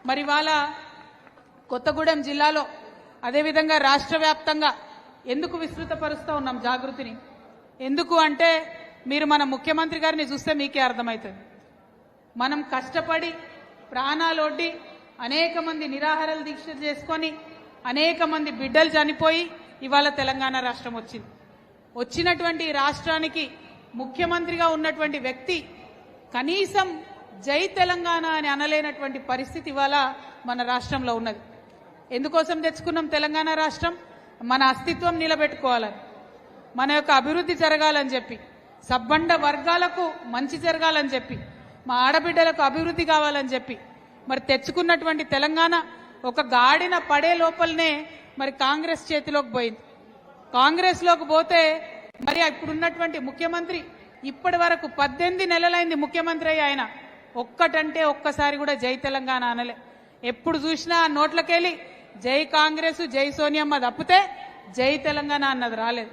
మరి వాళ్ళ కొత్తగూడెం జిల్లాలో అదేవిధంగా రాష్ట్ర వ్యాప్తంగా ఎందుకు విస్తృతపరుస్తూ ఉన్నాం జాగృతిని? ఎందుకు అంటే మీరు మన ముఖ్యమంత్రి గారిని చూస్తే మీకే అర్థమవుతుంది. మనం కష్టపడి ప్రాణాలొడ్డి అనేక మంది నిరాహార దీక్ష చేసుకొని అనేక మంది బిడ్డలు చనిపోయి ఇవాళ తెలంగాణ రాష్ట్రం వచ్చింది. వచ్చినటువంటి రాష్ట్రానికి ముఖ్యమంత్రిగా ఉన్నటువంటి వ్యక్తి కనీసం జై తెలంగాణ అని అనలేనటువంటి పరిస్థితి ఇవాళ మన రాష్ట్రంలో ఉన్నది. ఎందుకోసం తెచ్చుకున్నాం తెలంగాణ రాష్ట్రం? మన అస్తిత్వం నిలబెట్టుకోవాలని, మన యొక్క అభివృద్ధి జరగాలని చెప్పి, సబ్బండ వర్గాలకు మంచి జరగాలని చెప్పి, మా ఆడబిడ్డలకు అభివృద్ధి కావాలని చెప్పి మరి తెచ్చుకున్నటువంటి తెలంగాణ ఒక గాడిన పడే లోపలనే మరి కాంగ్రెస్ చేతిలోకి పోయింది. కాంగ్రెస్ లోకి పోతే మరి ఇప్పుడున్నటువంటి ముఖ్యమంత్రి ఇప్పటి వరకు 18 నెలలైంది ముఖ్యమంత్రి అయ్యి, ఆయన ఒక్కటంటే ఒక్కసారి కూడా జై తెలంగాణ అనలే. ఎప్పుడు చూసినా నోట్లకెళ్ళి జై కాంగ్రెస్ జై సోనియమ్మ తప్పితే జై తెలంగాణ అన్నది రాలేదు.